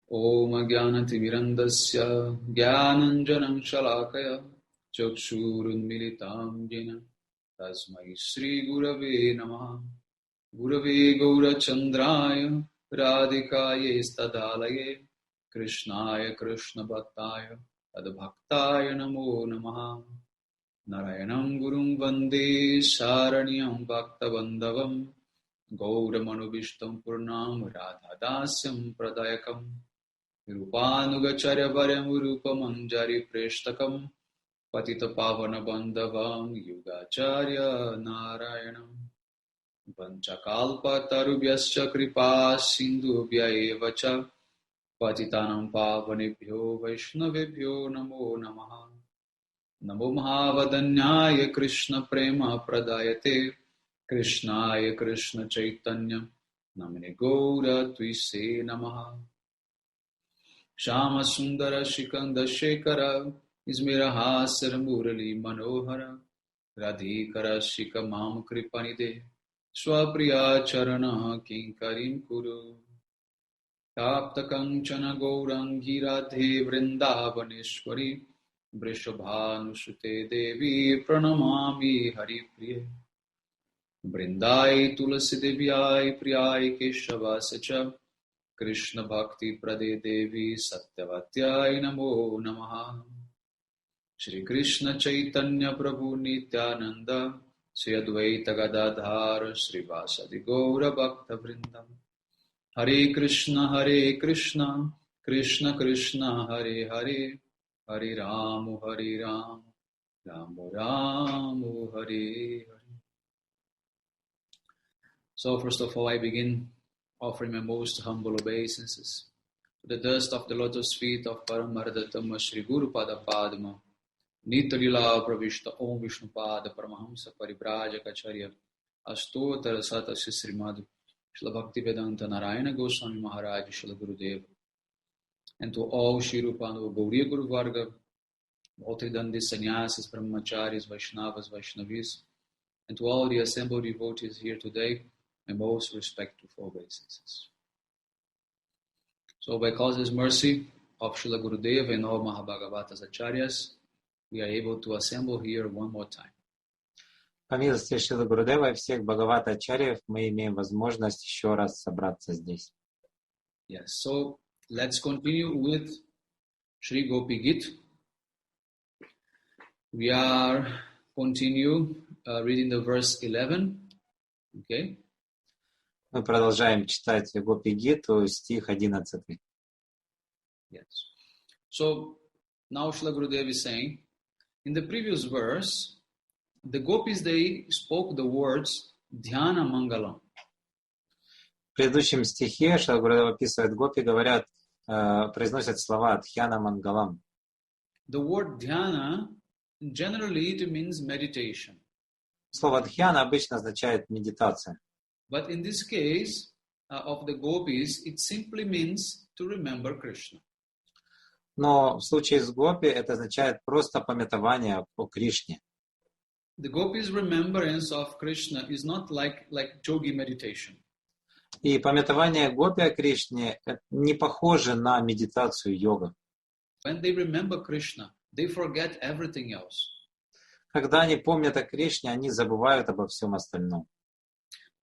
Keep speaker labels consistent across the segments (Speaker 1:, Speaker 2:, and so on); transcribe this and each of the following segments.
Speaker 1: Om Jnanatimirandasya Jnananjanam Shalakaya Chakshurunmilitam Jena Tasmai Shri Gurave Namaha Gurave Gaurachandraya Radhikaye Stadalaye Krishnaya Krishna Bhaktaya Tadbhaktaya Namo Namaha Narayanam Gurum Vande Saranyam Bhaktavandavam Gaudamanubhishtam Purnam Radhadasyam Pradayakam Rupanugacharya Varyam Rupamanjari Preshtakam Patita Pavana Bandhavam Yugacharya Narayanam Panchakalpa Tarubhyascha Kripa Sindhubhya Evacha Patitanam Pavanebhyo Vaishnavebhyo Namo Namaha Namo Mahavadanyaya Krishna Prema Pradayate Krishnaya Krishna Chaitanya Namine Gaura Twise Namaha Shama Sundara Shikanda Shekara Izmirahasar Murali Manohara Radhikara Shika Mam Kripanide Swapriya Charana Kinkarim Kuru Tapta Kanchana Gaurangi Radhe Vrindavaneshwari Vrishabhanusute Devi Pranamami Hari Priye Vrindai Tulasi Devyai Priyai Keshavascha Krishna Bhakti Prade Devi Satyavatyai Namo Namaha Shri Krishna Chaitanya Prabhu Nityananda Sri Advaita Gadadhar Sri Vasadi Gaura Bhakta Vrindam Hare Krishna Krishna Krishna Hare Hare Hare Ramu Ramu Ramu Hare Hare. So first of all I begin offering my most humble obeisances to the dust of the lotus feet of Paramardatama Shri Guru Pada Padma Nitya Lila Pravishta Om Vishnu Pada Paramahamsa Paribrajacharya Astotara Satasya Srimad Srila Bhaktivedanta Narayana Goswami Maharaj Srila Gurudev, and to all Shri Rupanova Gauriya Guru Varga, all Tridandi Sannyasis, Brahmacharis, Vaishnavas, Vaishnavis, and to all the assembled devotees here today, my most respectful obeisances. So by causeless mercy of Srila Gurudev and all Mahabhagavatas Acharyas, we are able to assemble here one more time.
Speaker 2: По милости Шрилы Гурудева и всех Бхагавата-ачарьев мы имеем возможность еще раз собраться здесь.
Speaker 1: Yes, so let's continue with Shri Gopi-gita. We are continue reading the verse 11. Okay.
Speaker 2: Мы продолжаем читать Гопи-гиту, стих 11.
Speaker 1: Yes. So now Srila Gurudev is saying, in the previous verse, the gopis, they spoke the words Dhyana Mangalam.
Speaker 2: В предыдущем стихе Шрила Гурудева описывает гопи, говорят, произносят слова Дхьяна Мангалам.
Speaker 1: The word Dhyana generally it means meditation.
Speaker 2: Слово Дхьяна обычно означает медитация.
Speaker 1: But in this case of the gopis, it simply means to remember Krishna.
Speaker 2: Но в случае с гопи это означает просто памятование о Кришне.
Speaker 1: The gopis' remembrance of Krishna is not like yogi meditation.
Speaker 2: И памятование гопи о Кришне не похоже на медитацию йога.
Speaker 1: When they remember Krishna, they forget everything else.
Speaker 2: Когда они помнят о Кришне, они забывают обо всем остальном.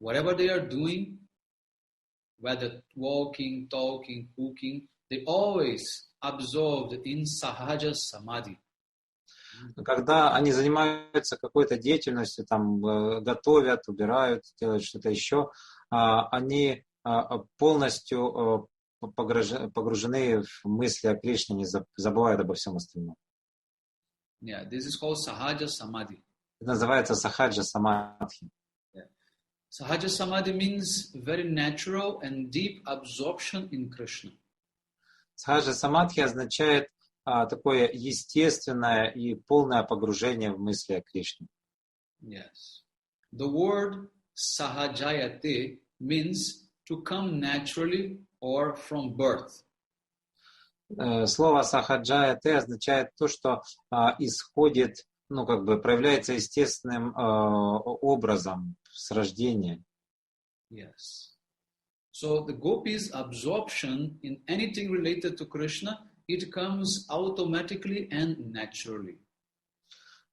Speaker 1: Whatever they are doing, whether walking, talking, cooking, they always absorbed in sahaja samadhi.
Speaker 2: Когда они занимаются какой-то деятельностью, там готовят, убирают, делают что-то еще, они полностью погружены в мысли о Кришне, не забывают обо всем остальном.
Speaker 1: Yeah, this is called sahaja samadhi.
Speaker 2: Это называется сахаджа самадхи.
Speaker 1: Yeah. Sahaja samadhi means very natural and deep absorption in Krishna.
Speaker 2: Сахаджа самадхи означает такое естественное и полное погружение в мысли о Кришне.
Speaker 1: Yes. The word sahajayate means to come naturally or from birth.
Speaker 2: Слово сахаджаяте означает то, что исходит, проявляется естественным образом с рождения.
Speaker 1: Yes. So the gopis' absorption in anything related to Krishna, it comes automatically and naturally.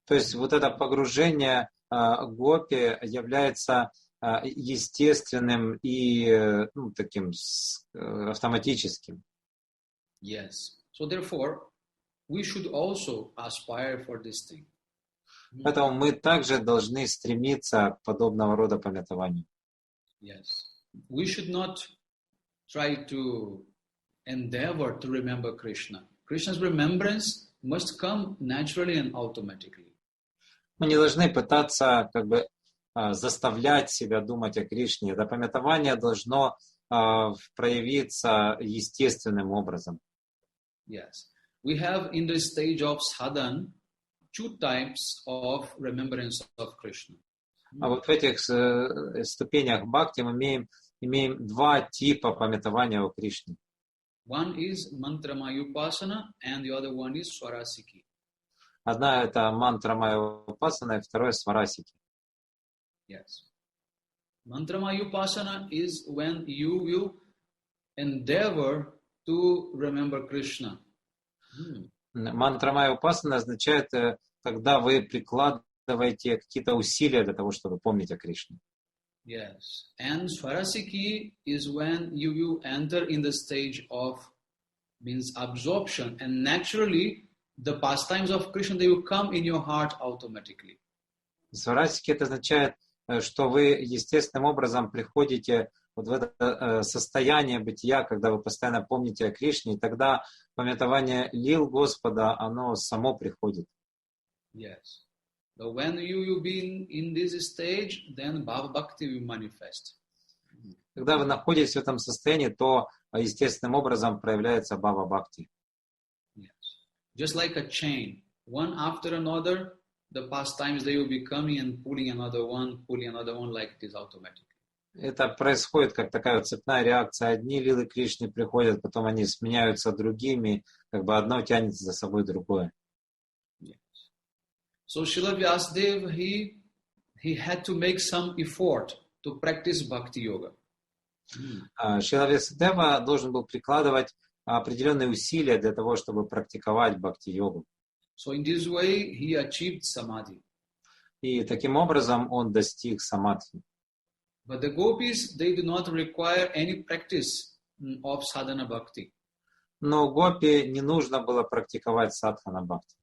Speaker 2: То есть вот это погружение гопи является естественным и таким автоматическим.
Speaker 1: Yes. So therefore, we should also aspire for this thing.
Speaker 2: Поэтому мы также должны стремиться к подобного рода памятованию.
Speaker 1: Yes. We should not try to endeavor to remember Krishna. Krishna's remembrance must come naturally and automatically.
Speaker 2: Мы не должны пытаться заставлять себя думать о Кришне. Это памятование должно проявиться естественным образом.
Speaker 1: Yes. We have in the stage of sadhana 2 types of remembrance of Krishna.
Speaker 2: А вот в этих ступенях бхакти мы имеем 2 типа памятования о Кришне.
Speaker 1: One is mantramayupasana and the other one is swarasiki.
Speaker 2: Одна это мантра майя-упасана, и второе сварасики.
Speaker 1: Yes. Mantramayupasana is when you will endeavor to remember Krishna.
Speaker 2: Мантра майя-упасана означает, когда вы прикладываете какие-то усилия для того, чтобы помнить о Кришне.
Speaker 1: Yes. And swarasiki is when you will enter in the stage of means absorption, and naturally the pastimes of Krishna, they will come in your heart automatically.
Speaker 2: Сварасики это означает, что вы естественным образом приходите вот в это состояние бытия, когда вы постоянно помните о Кришне, и тогда памятование лил Господа, оно само приходит.
Speaker 1: Yes. So when you will be in this stage, then Bhava Bhakti will manifest.
Speaker 2: Когда вы находитесь в этом состоянии, то естественным образом проявляется Бхава Бхакти.
Speaker 1: Yes. Just like a chain, one after another, the pastimes they will be coming and pulling another one like it is automatic.
Speaker 2: Это происходит как такая вот цепная реакция. Одни лилы Кришны приходят, потом они сменяются другими, одно тянется за собой другое.
Speaker 1: Yes. So Srila Vyasadeva, he had to make some effort to practice bhakti yoga.
Speaker 2: Шрила Вьясадева должен был прикладывать определенные усилия для того, чтобы практиковать бхакти-йогу.
Speaker 1: So in this way, he achieved samadhi.
Speaker 2: И таким образом он достиг самадхи.
Speaker 1: But the gopis, they do not require any practice of sadhana bhakti.
Speaker 2: Но гопи не нужно было практиковать садхана бхакти.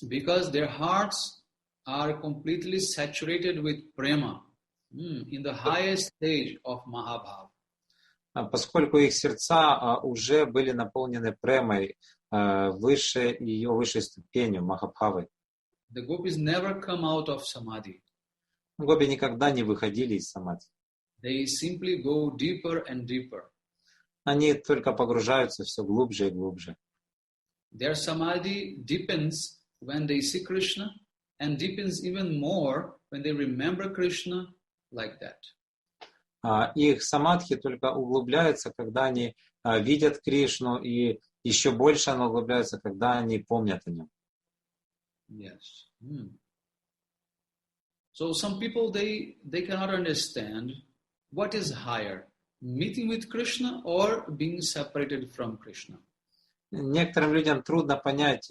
Speaker 1: Because their hearts are completely saturated with prema in the highest stage of mahabhava.
Speaker 2: Поскольку их сердца уже были наполнены премой, ее высшей ступенью, махабхавой.
Speaker 1: The gopis never come out of samadhi.
Speaker 2: Гопи никогда не выходили из самадхи.
Speaker 1: They simply go deeper and deeper.
Speaker 2: Они только погружаются все глубже и глубже.
Speaker 1: Their samadhi deepens when they see Krishna and deepens even more when they remember Krishna like that.
Speaker 2: Их самадхи только углубляется, когда они видят Кришну, и еще больше оно углубляется, когда они помнят о нем.
Speaker 1: Yes. So some people, they cannot understand what is higher, meeting with Krishna or being separated from Krishna.
Speaker 2: Некоторым людям трудно понять,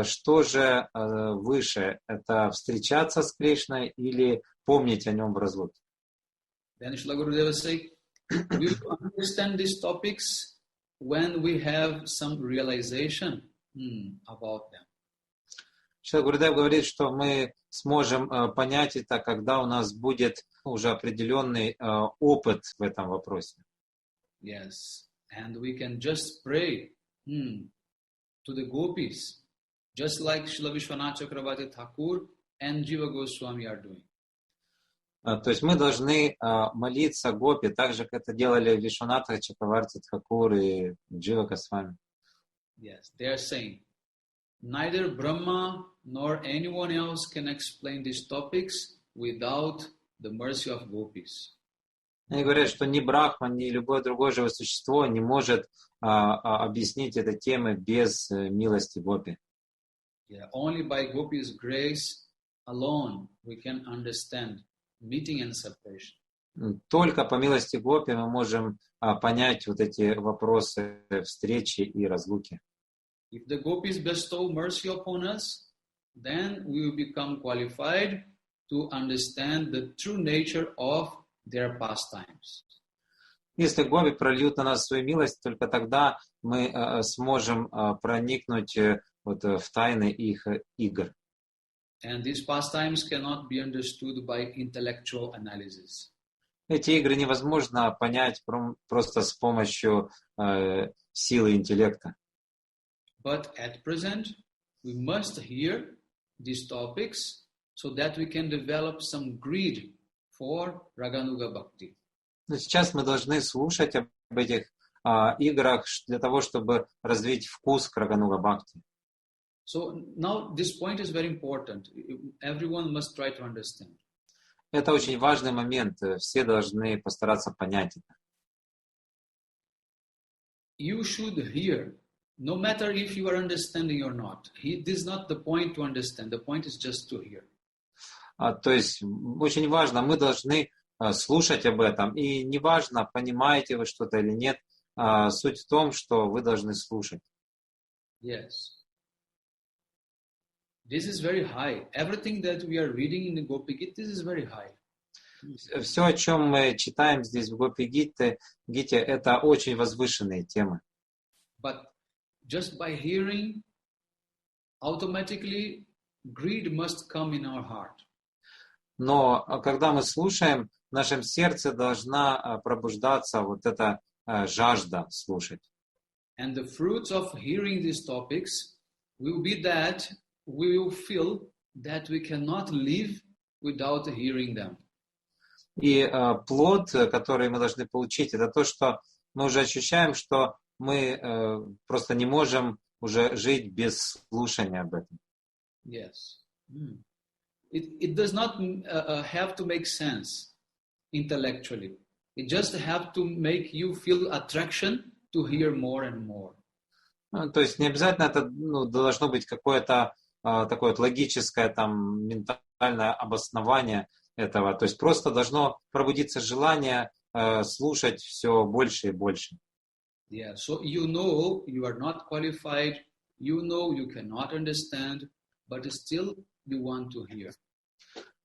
Speaker 2: что же выше, это встречаться с Кришной или помнить о нем в разлуке.
Speaker 1: Then Srila Gurudeva say, we will understand these topics when we have some realization about them.
Speaker 2: Шрила Гурудев говорит, что мы сможем понять это, когда у нас будет уже определенный опыт в этом вопросе.
Speaker 1: Yes, and we can just pray to the gopis, just like Srila Vishwanath Chakravarti Thakur and Jiva Goswami are doing.
Speaker 2: То есть мы должны молиться гопи, так же, как это делали Вишванатха Чакраварти Тхакур и Джива Госвами.
Speaker 1: Yes, they are saying, neither Brahma nor anyone else can explain these topics without the mercy of gopis.
Speaker 2: Они говорят, что ни Брахман, ни любое другое живое существо не может объяснить этой темы без милости гопи.
Speaker 1: Yeah, only by gopis' grace alone we can understand meeting and separation.
Speaker 2: Только по милости Гопи мы можем понять вот эти вопросы встречи и разлуки.
Speaker 1: If the gopis bestow mercy upon us, then we will become qualified to understand the true nature of their pastimes.
Speaker 2: Если Гопи прольют на нас свою милость, только тогда мы сможем проникнуть вот в тайны их игр.
Speaker 1: And these pastimes cannot be understood by intellectual analysis.
Speaker 2: Эти игры невозможно понять просто с помощью силы интеллекта.
Speaker 1: But at present, we must hear these topics so that we can develop some greed for Raganuga Bhakti.
Speaker 2: Но сейчас мы должны слушать об этих играх для того, чтобы развить вкус к Рагануга Бхакти.
Speaker 1: So now this point is very important. Everyone must try to understand.
Speaker 2: Это очень важный момент. Все должны постараться понять это.
Speaker 1: You should hear, no matter if you are understanding or not. This is not the point to understand. The point is just to hear.
Speaker 2: То есть очень важно, мы должны слушать об этом. И неважно, понимаете вы что-то или нет, суть в том, что вы должны слушать.
Speaker 1: Yes. This is very high. Everything that we are reading in the Gopi-gita, this is very high.
Speaker 2: Все, о чем мы читаем здесь в Гопи-гите, это очень возвышенные темы.
Speaker 1: But just by hearing, automatically greed must come in our heart.
Speaker 2: Но когда мы слушаем, в нашем сердце должна пробуждаться вот эта жажда слушать.
Speaker 1: And the fruits of hearing these topics will be that we will feel that we cannot live without hearing them.
Speaker 2: И плод, который мы должны получить, это то, что мы уже ощущаем, что мы просто не можем уже жить без слушания об этом.
Speaker 1: Yes. It does not have to make sense intellectually. It just have to make you feel attraction to hear more and more.
Speaker 2: То есть не обязательно это должно быть какое-то такое вот логическое там ментальное обоснование этого. То есть просто должно пробудиться желание слушать все больше и больше.
Speaker 1: Yeah, so you know you are not qualified, you know you cannot understand, but still you want to hear.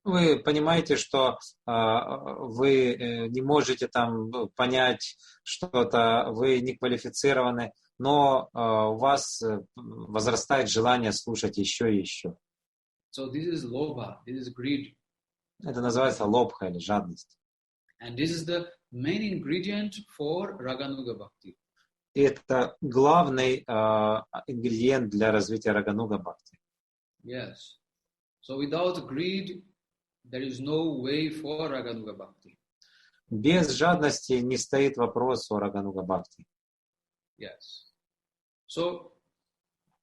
Speaker 2: Вы понимаете, что вы не можете там понять что-то, вы не квалифицированы, но у вас возрастает желание слушать еще и еще.
Speaker 1: So this is lobha, this is greed.
Speaker 2: Это называется лобха или жадность.
Speaker 1: And this is the main ingredient for Raganuga Bhakti.
Speaker 2: И это главный ингредиент для развития Рагануга Бхакти.
Speaker 1: Yes. So without greed, there is no way for Raganuga Bhakti.
Speaker 2: Без жадности не стоит вопрос о Рагануга Бхакти.
Speaker 1: Yes. So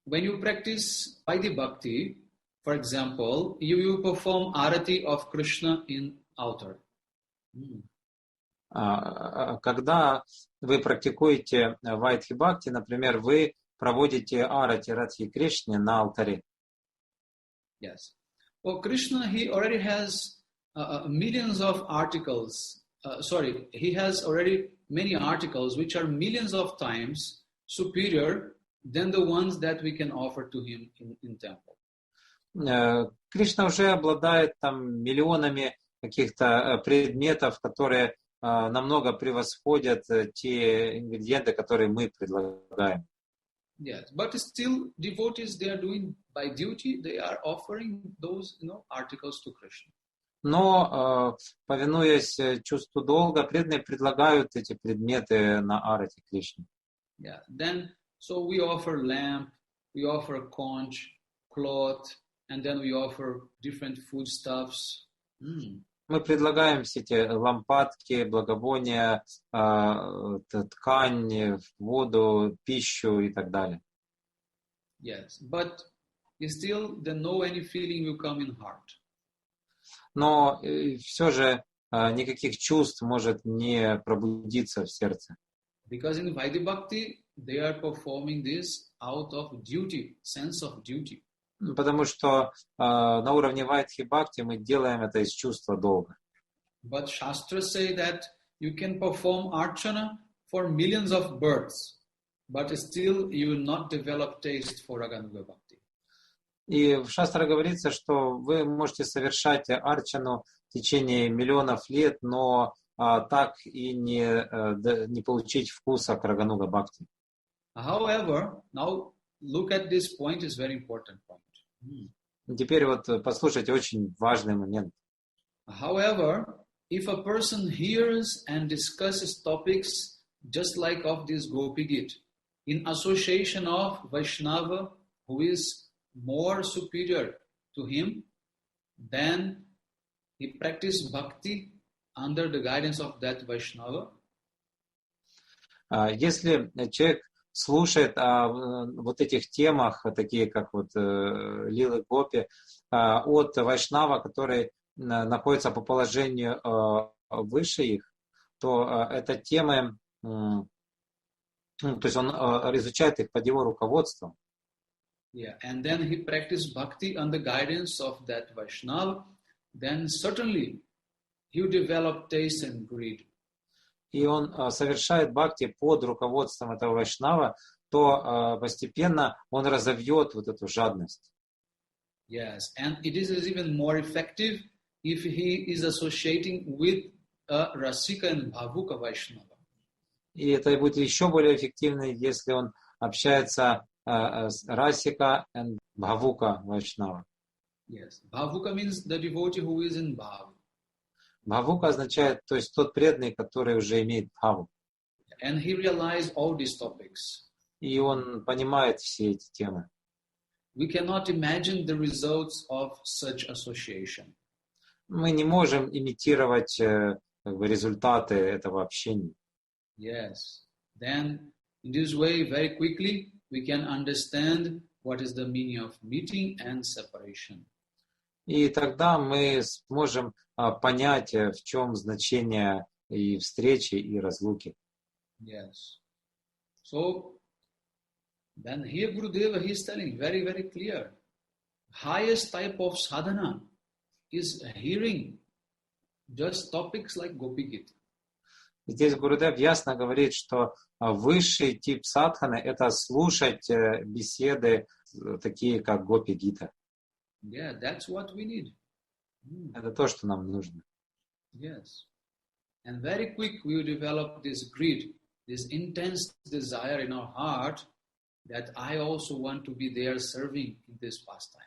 Speaker 1: when you practice Vaidhi Bhakti, for example, you will perform arati of Krishna in altar.
Speaker 2: Когда вы практикуете Вайдхи Бхакти, например, вы проводите арати Радхи Кришне на алтаре.
Speaker 1: Yes. Well, Krishna, he already has millions of articles. He has already many articles which are millions of times superior than the ones that we can offer to him in temple.
Speaker 2: Кришна уже обладает там миллионами каких-то предметов, которые намного превосходят те ингредиенты, которые мы предлагаем.
Speaker 1: Yes, but still devotees, they are doing by duty, they are offering those, articles to Krishna.
Speaker 2: Но, повинуясь чувству долга, преданные предлагают эти предметы на арати Кришне.
Speaker 1: Yeah, then, so we offer lamp, we offer conch, cloth, and then we offer different foodstuffs.
Speaker 2: Мы предлагаем все эти лампадки, благовония, ткань, воду, пищу и так далее.
Speaker 1: Yes, but still, then no any feeling will come in heart.
Speaker 2: Но все же никаких чувств может не пробудиться в сердце.
Speaker 1: Because in Vaidhi Bhakti, they are performing this out of duty, sense of duty.
Speaker 2: Потому что на уровне Вайдхи Бхакти мы делаем это из чувства долга.
Speaker 1: But Shastras say that you can perform archana for millions of births, but still you will not develop taste for Raganuga Bhakti.
Speaker 2: И в Шастре говорится, что вы можете совершать арчану в течение миллионов лет, но так и не получить вкуса к Рагануга Бхакти.
Speaker 1: However, now look at this point, is very important point.
Speaker 2: Теперь вот послушайте очень важный момент.
Speaker 1: However, if a person hears and discusses topics just like of this Gopi-gita, in association of Vaishnava who is more superior to him, then he practices bhakti under the guidance of that Vaishnava.
Speaker 2: Если человек слушает о вот этих темах, такие как вот Лилы Гопи, от Вайшнава, который находится по положению выше их, то это темы, то есть он изучает их под его руководством.
Speaker 1: Yeah, and then he practiced bhakti under guidance of that Vaishnava, then certainly he will develop taste and greed.
Speaker 2: И он совершает бхакти под руководством этого Вайшнава, то постепенно он разовьет вот эту жадность.
Speaker 1: Yes, and it is even more effective if he is associating with a Rasika and Bhavuka Vaishnava.
Speaker 2: И это будет еще более эффективно, если он общается с Расика и Бхавука Вайшнава.
Speaker 1: Yes, Bhavuka means the devotee who is in Bhav.
Speaker 2: Бхавука означает, то есть тот преданный, который уже имеет бхаву.
Speaker 1: And he realized all these topics.
Speaker 2: И он понимает все эти темы.
Speaker 1: We cannot imagine the results of such association.
Speaker 2: Мы не можем имитировать результаты этого общения.
Speaker 1: Yes. Then, in this way, very quickly, we can understand what is the meaning of meeting and separation.
Speaker 2: И тогда мы сможем понять, в чем значение и встречи, и разлуки.
Speaker 1: Yes. So, then here Gurudeva, he is telling very, very clear. Highest type of sadhana is hearing just topics like Gopi-gita.
Speaker 2: Здесь Гурудев ясно говорит, что высший тип садханы – это слушать беседы, такие как Гопи-гита.
Speaker 1: Yeah, that's what we need.
Speaker 2: Это то, что нам нужно.
Speaker 1: Yes. And very quick we will develop this greed, this intense desire in our heart that I also want to be there serving in these pastimes.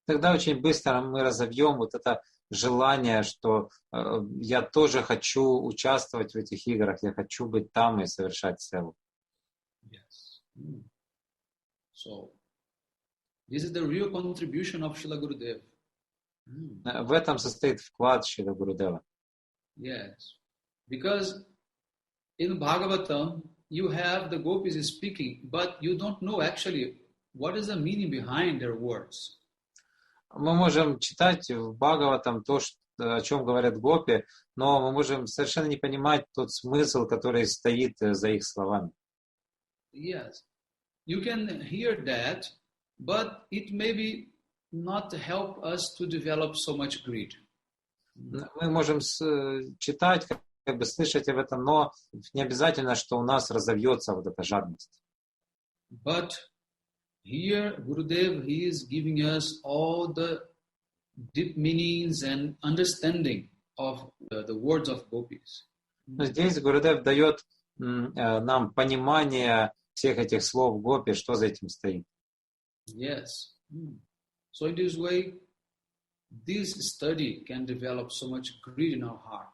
Speaker 2: Тогда очень быстро мы разовьем вот это желание, что я тоже хочу участвовать в этих играх, я хочу быть там и совершать севу.
Speaker 1: Yes. So, this is the real contribution of Srila Gurudev.
Speaker 2: В этом состоит вклад Шрила Гурудева.
Speaker 1: Yes. Because in Bhagavatam, you have the gopis speaking, but you don't know actually what is the meaning behind their words.
Speaker 2: Мы можем читать в Бхагаватам то, о чем говорят гопи, но мы можем совершенно не понимать тот смысл, который стоит за их словами.
Speaker 1: Yes. You can hear that, but it maybe not help us to develop so much greed.
Speaker 2: Мы можем читать, как бы слышать об этом, но не обязательно, что у нас разовьется вот эта жадность.
Speaker 1: But here, Gurudev, he is giving us all the deep meanings and understanding of the words of gopis.
Speaker 2: Но здесь Гурудев дает нам понимание всех этих слов гопи, что за этим стоит.
Speaker 1: Yes. So in this way, this study can develop so much greed in our heart.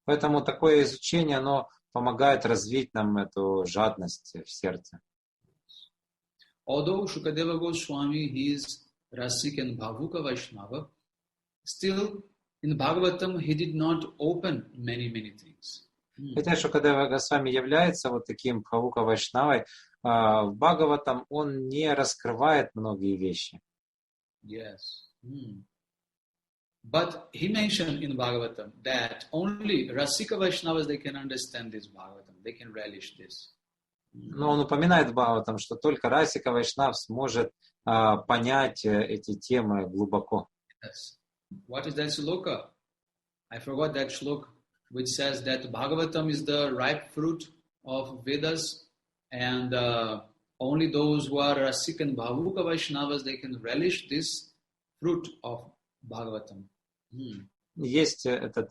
Speaker 2: Поэтому такое изучение, оно помогает развить нам эту жадность в сердце.
Speaker 1: Although Shukadeva Goswami, he is Rasik and Bhavuka Vaishnava, still in Bhagavatam he did not open many things.
Speaker 2: Хотя Шукадева Госвами является вот таким Бхавука Вайшнавой, в Бхагаватам он не раскрывает многие вещи.
Speaker 1: Yes. But he mentioned in Bhagavatam that only Rasika Vaishnavas, they can understand this Bhagavatam, they can relish this.
Speaker 2: Но он упоминает в Бхагаватам, что только Расика Вайшнав сможет понять эти темы глубоко.
Speaker 1: Yes. What is that sloka? I forgot that shlok which says that Bhagavatam is the ripe fruit of Vedas, and only those who are Rasik and Bhavuka Vaishnavas, they can relish this fruit of Bhagavatam.
Speaker 2: Есть этот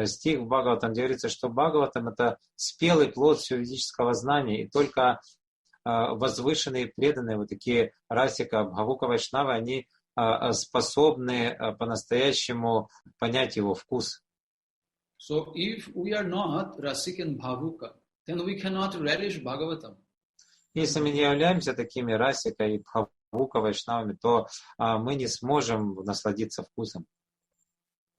Speaker 2: стих в Бхагаватам, где говорится, что Бхагаватам — это спелый плод всего ведического знания, и только возвышенные, преданные, вот такие Расика, Бхавука, Вайшнавы, они способны по-настоящему понять его вкус.
Speaker 1: So if we are not Rasik and Bhavuka, then we cannot relish Bhagavatam.
Speaker 2: Если мы не являемся такими Расика и Бхавука, Вайшнавами, то мы не сможем насладиться вкусом.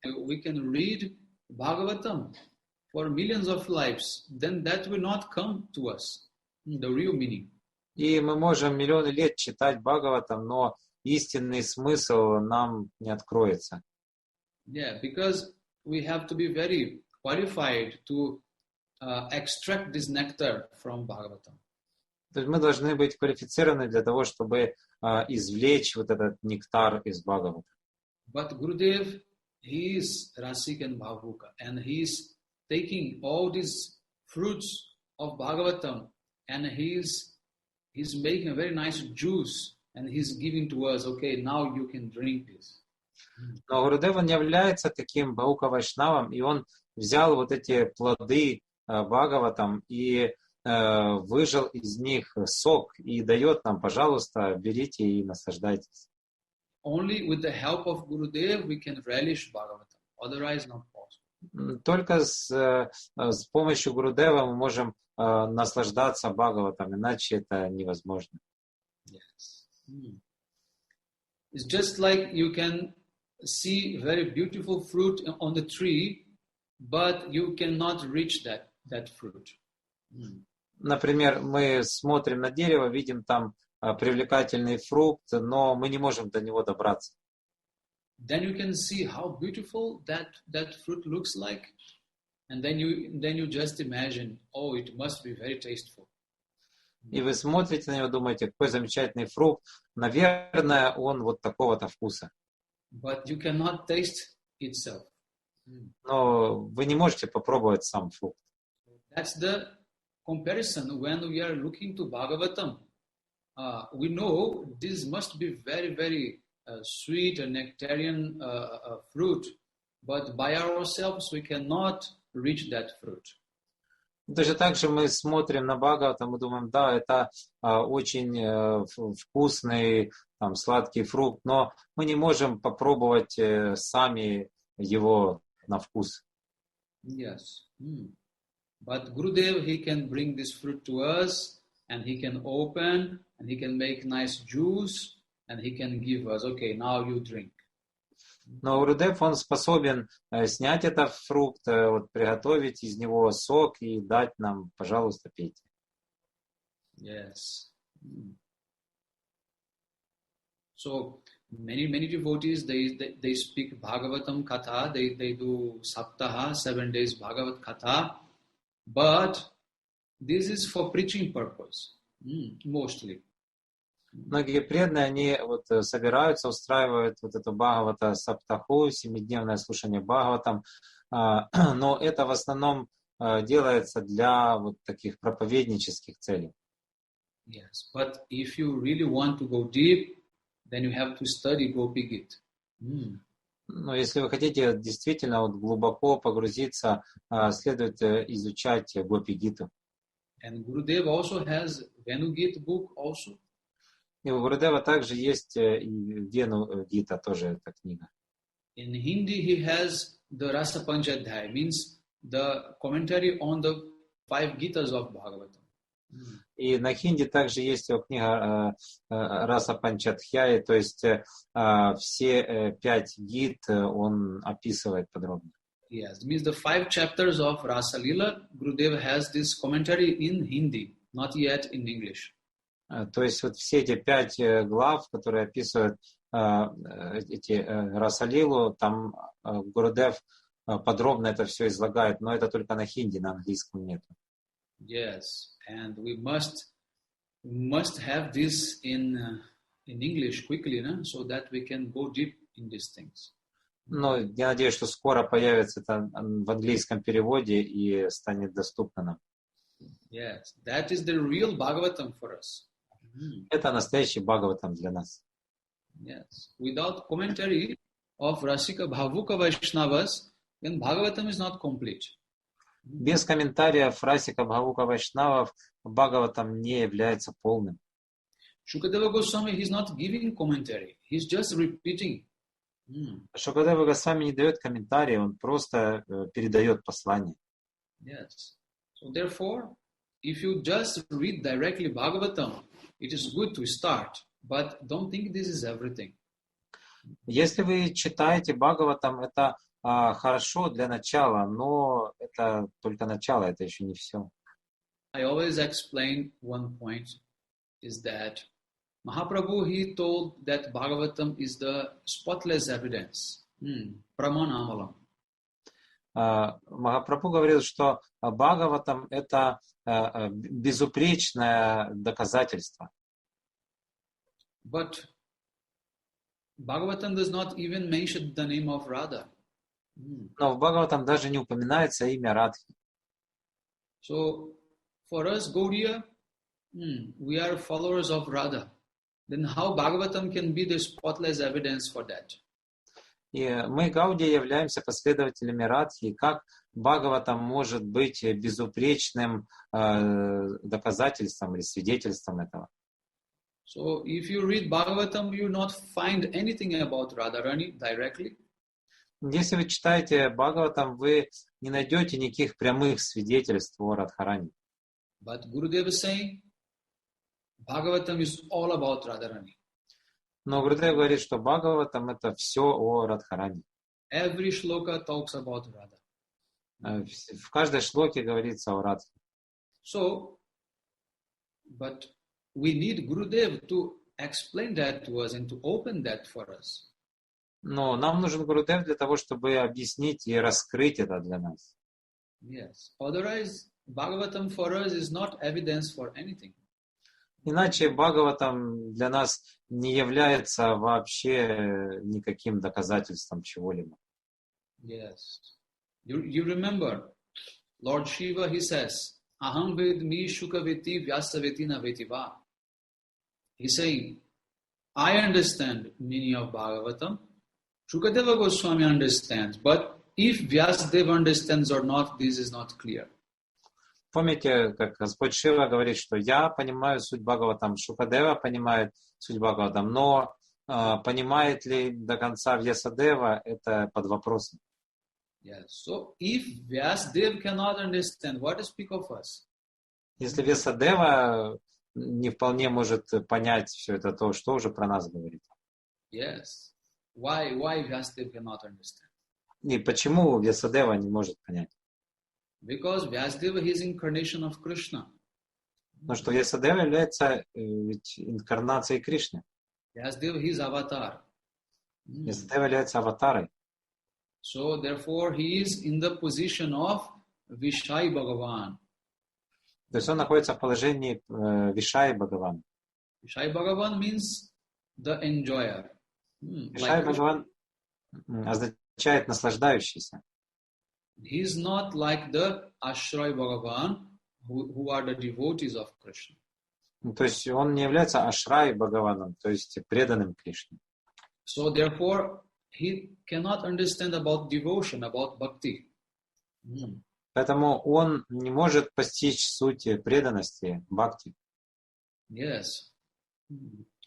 Speaker 1: We can read Bhagavatam for millions of lives, then that will not come to us, the real meaning.
Speaker 2: И мы можем миллионы лет читать Бхагаватам, но истинный смысл нам не откроется.
Speaker 1: Yeah, because we have to be very qualified to extract this nectar from Bhagavatam.
Speaker 2: То есть мы должны быть квалифицированы для того, чтобы извлечь вот этот нектар из Бхагавата.
Speaker 1: But Gurudev, he is Rasik and Bhavuka, and he is taking all these fruits of Bhagavatam, and he's making a very nice juice, and he's giving to us, okay, now you can drink this.
Speaker 2: Но Гурудев, он является таким Бхаука Вайшнавом, и он взял вот эти плоды Бхагаватам и выжал из них сок и дает нам, пожалуйста, берите и наслаждайтесь.
Speaker 1: Only with the help of Gurudev we can relish Bhagavatam, otherwise not possible.
Speaker 2: Только с помощью Гурудева мы можем наслаждаться Бхагаватом, иначе это невозможно.
Speaker 1: Yes. It's just like you can see very beautiful fruit on the tree, but you cannot reach that fruit.
Speaker 2: Например, мы смотрим на дерево, видим там привлекательный фрукт, но мы не можем до него добраться.
Speaker 1: Then you can see how beautiful that fruit looks like, and then you just imagine, oh, it must be very tasteful.
Speaker 2: И вы смотрите на него, думаете, какой замечательный фрукт, наверное, он вот такого-то вкуса.
Speaker 1: But you cannot taste itself.
Speaker 2: Но вы не можете попробовать сам фрукт.
Speaker 1: That's the comparison when we are looking to Bhagavatam. We know this must be very, very sweet and nectarian fruit, but by ourselves we cannot reach that fruit.
Speaker 2: Даже так же мы смотрим на Бхагаватам, мы думаем, да, это очень вкусный, там, сладкий фрукт, но мы не можем попробовать сами его на вкус.
Speaker 1: Yes. But Gurudev, he can bring this fruit to us, and he can open, and he can make nice juice, and he can give us, okay, now you drink.
Speaker 2: Но Гурудев, он способен снять этот фрукт, вот, приготовить из него сок и дать нам, пожалуйста, пейте.
Speaker 1: Yes. So many devotees, they speak Bhagavatam Katha, they do Saptaha, 7 days Bhagavat Katha, but this is for preaching purpose, mostly.
Speaker 2: Многие преданные, они вот собираются, устраивают вот эту Бхагавата Саптаху, 7-дневное слушание Бхагаватам, но это в основном делается для вот таких проповеднических целей.
Speaker 1: Yes, but if you really want to go deep, then you have to study Gopi-gita.
Speaker 2: Но если вы хотите действительно вот глубоко погрузиться, следует изучать Гопи-гиту.
Speaker 1: And Gurudev also has Venu-gita book also.
Speaker 2: И у Гурудева также есть и Вену-гита, тоже эта книга.
Speaker 1: In Hindi, he has the Rasa Panchadhyaya, means the commentary on the 5 Gitas of Bhagavatam.
Speaker 2: И на хинди также есть его книга Раса Панчадхьяи, то есть все 5 гит он описывает подробно.
Speaker 1: Yes, means the 5 chapters of Rasa Lila, Gurudev has this commentary in Hindi, not yet in English.
Speaker 2: То есть вот все эти 5 глав, которые описывают эти Расалилу, там Гурудев подробно это все излагает, но это только на хинди, на английском нет.
Speaker 1: Yes, and we must have this in English quickly, no? So that we can go deep in these things.
Speaker 2: Но я надеюсь, что скоро появится это в английском переводе и станет доступно нам.
Speaker 1: Yes, that is the real Bhagavatam for us.
Speaker 2: Это настоящий Бхагаватам для нас.
Speaker 1: Yes, without commentary of Rasika Bhavuka Vaishnavas, then Bhagavatam is not complete.
Speaker 2: Без комментариев Расика Бхавука Вайшнавов Бхагаватам не является полным.
Speaker 1: Shukadeva Goswami, he is not giving commentary. He is just repeating.
Speaker 2: Шукадева Госвами не дает комментарии, он просто передает послание.
Speaker 1: Yes. So therefore, if you just read directly Bhagavatam, it is good to start, but don't think this is everything.
Speaker 2: Если вы читаете Бхагаватам, это хорошо для начала, но это только начало, это еще не все.
Speaker 1: I always explain one point is that Mahaprabhu, he told that Bhagavatam is the spotless evidence. Pramanamalam.
Speaker 2: Махапрабху говорил, что Бхагаватам это безупречное доказательство.
Speaker 1: But Bhagavatam does not even mention the name of Radha.
Speaker 2: Но в Бхагаватам даже не упоминается имя Радхи.
Speaker 1: So for us, Gaudiya, we are followers of Radha. Then how Bhagavatam can be the spotless evidence for that?
Speaker 2: И мы, Гаудия, являемся последователями Радхи. Как Бхагаватам может быть безупречным доказательством или свидетельством этого?
Speaker 1: So if you read Bhagavatam, you not find anything about Radharani directly.
Speaker 2: Если вы читаете Бхагаватам, вы не найдете никаких прямых свидетельств о Радхарани.
Speaker 1: But Gurudev is saying, Bhagavatam is all about Radharani.
Speaker 2: Но Гурудев говорит, что Бхагаватам это все о Радхарани.
Speaker 1: Every shloka talks about Radha.
Speaker 2: В каждой шлоке говорится о Радхе.
Speaker 1: So, but we need Gurudev to explain that to us and to open that for us.
Speaker 2: Но нам нужен Гурудев для того, чтобы объяснить и раскрыть это для нас.
Speaker 1: Yes. Otherwise, Bhagavatam for us is not evidence for anything.
Speaker 2: Иначе Бхагаватам для нас не является вообще никаким доказательством чего-либо.
Speaker 1: Yes. You remember, Lord Shiva, he says, Aham vedmi shukaveti vyasaveti na vetiva. He's saying, I understand meaning of Bhagavatam. Shukadeva Goswami understands. But if Vyasadeva understands or not, this is not clear.
Speaker 2: Помните, как Господь Шива говорит, что я понимаю суть Бхагаватам, Шукадева понимает суть Бхагаватам, но понимает ли до конца Вьясадева, это под вопросом.
Speaker 1: Yes. So if Vyasadeva cannot understand, what to speak of us?
Speaker 2: Если Вьясадева не вполне может понять все это, то что уже про нас говорит?
Speaker 1: Yes. Why Vyasadeva cannot understand?
Speaker 2: И почему Вьясадева не может понять?
Speaker 1: Because Vyasadeva is incarnation of Krishna.
Speaker 2: Потому что Вьясадева является ведь инкарнацией Кришны.
Speaker 1: Vyasadeva is avatar.
Speaker 2: Вьясадева является аватарой.
Speaker 1: So therefore he is in the position of Vishai Bhagavan.
Speaker 2: То есть он находится в положении Вишай Бхагавана.
Speaker 1: Vishai Bhagavan means the enjoyer.
Speaker 2: Вишай Бхагаван означает наслаждающийся.
Speaker 1: He is not like the Ashray Bhagavan, who are the devotees of Krishna.
Speaker 2: То есть он не является Ашрай Бхагаваном, то есть преданным Кришне.
Speaker 1: So therefore, he cannot understand about devotion, about bhakti.
Speaker 2: Поэтому он не может постичь суть преданности, бхакти.
Speaker 1: Yes.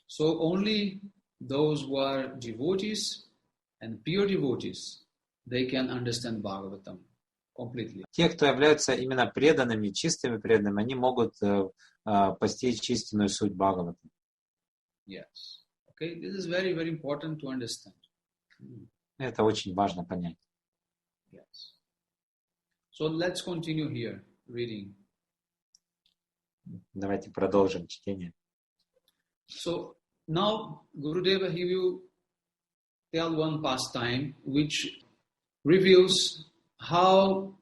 Speaker 1: So only those who are devotees and pure devotees, they can understand Bhagavatam completely.
Speaker 2: Те, кто являются именно преданными, чистыми преданными, они могут постичь истинную суть Бхагаватам.
Speaker 1: Yes. Okay, this is very, very important to understand.
Speaker 2: Это очень важно понять.
Speaker 1: Yes. So let's continue here, reading.
Speaker 2: Давайте продолжим чтение.
Speaker 1: So now Gurudeva, he will tell one pastime which reveals how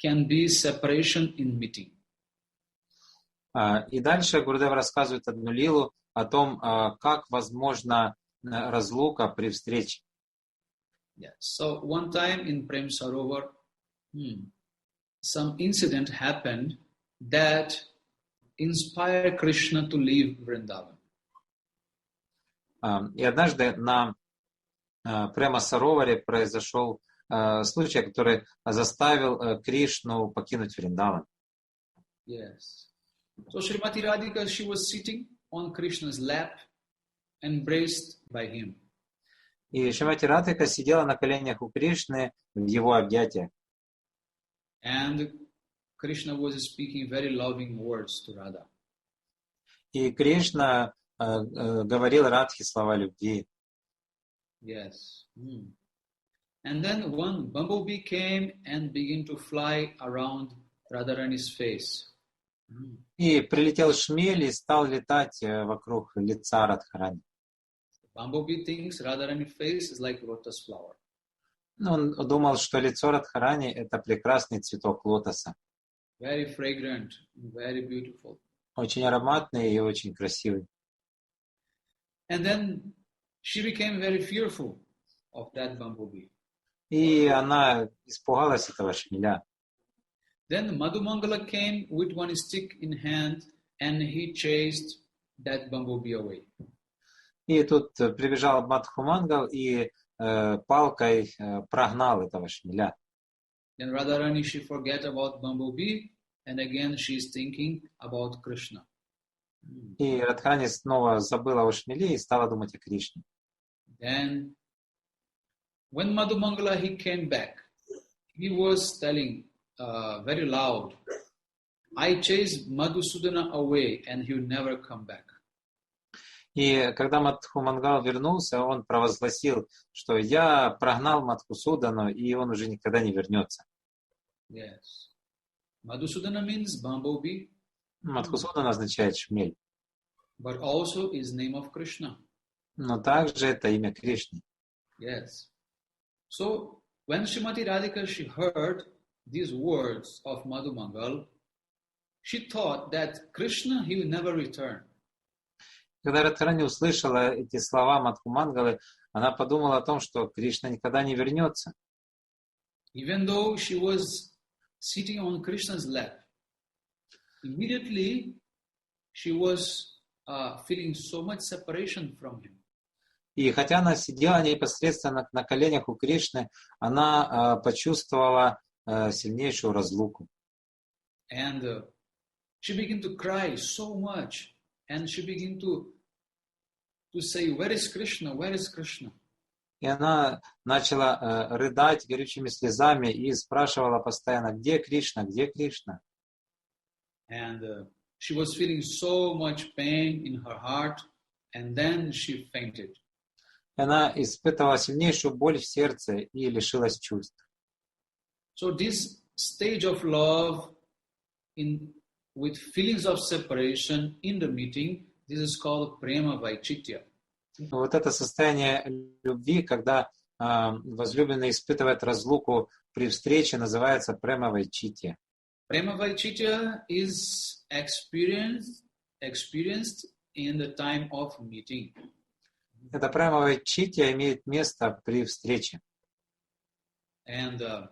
Speaker 1: can be separation in meeting.
Speaker 2: И дальше Гурудев рассказывает одну лилу о том, как возможна разлука при встрече.
Speaker 1: Yes. So one time in Prem Sarovar, some incident happened that inspired Krishna to leave Vrindavan.
Speaker 2: И однажды на Према Сароваре произошел случай, который заставил Кришну покинуть Вриндаван.
Speaker 1: Yes. So Srimati Radhika, she was sitting on Krishna's lap, embraced by him.
Speaker 2: И Шримати Радхика сидела на коленях у Кришны в его объятиях.
Speaker 1: And Krishna was speaking very loving words to Radha.
Speaker 2: И Кришна говорил Радхе слова любви.
Speaker 1: Yes. And then one bumblebee came and began to fly around Radharani's face.
Speaker 2: И прилетел шмель и стал летать вокруг лица Радхарани.
Speaker 1: Bumblebee thinks Radharani's face is like lotus flower.
Speaker 2: Он думал, что лицо Радхарани — это прекрасный цветок лотоса.
Speaker 1: Very fragrant, very beautiful.
Speaker 2: Очень ароматный и очень красивый.
Speaker 1: And then she became very fearful of that bumblebee.
Speaker 2: И она испугалась этого шмеля.
Speaker 1: Then Madhumangala came with one stick in hand and he chased that bumblebee away.
Speaker 2: И тут прибежал Мадхумангал и палкой прогнал этого шмеля.
Speaker 1: Then Radharani, she forget about bumblebee and again she is thinking about Krishna.
Speaker 2: И Радхарани снова забыла о шмеле и стала думать о Кришне.
Speaker 1: Then when Madhumangala he came back, he was telling very loud, I chased Madhusudana away and he will never come back.
Speaker 2: И когда Мадхумангал вернулся, он провозгласил, что я прогнал Мадхусудану, и он уже никогда не вернется.
Speaker 1: Yes. Madhusudana means bumblebee.
Speaker 2: Мадхусудан означает шмель.
Speaker 1: But also is name of Krishna.
Speaker 2: Но также это имя Кришны.
Speaker 1: Yes. So when Srimati Radhika she heard these words of Madhumangal, she thought that Krishna he will never return.
Speaker 2: Когда Радхарани услышала эти слова Мадхумангалы, она подумала о том, что Кришна никогда не вернется.
Speaker 1: Even though she was sitting on Krishna's lap, immediately she was feeling so much separation from him.
Speaker 2: И хотя она сидела непосредственно на коленях у Кришны, она почувствовала сильнейшую разлуку.
Speaker 1: And she began to cry so much. And she began to say, where is Krishna? Where is Krishna?
Speaker 2: И она начала рыдать горючими слезами и спрашивала постоянно, где Кришна, где Кришна?
Speaker 1: And she was feeling so much pain in her heart, and then she fainted.
Speaker 2: Она испытывала сильнейшую боль в сердце и лишилась чувств.
Speaker 1: So this stage of love with feelings of separation in the meeting, this is called prema vaichitya.
Speaker 2: Вот это состояние любви, когда возлюбленный испытывает разлуку при встрече, называется према вайчитья.
Speaker 1: Prema vaichitya is experienced in the time of meeting.
Speaker 2: Это према вайчитья имеет место при встрече.
Speaker 1: And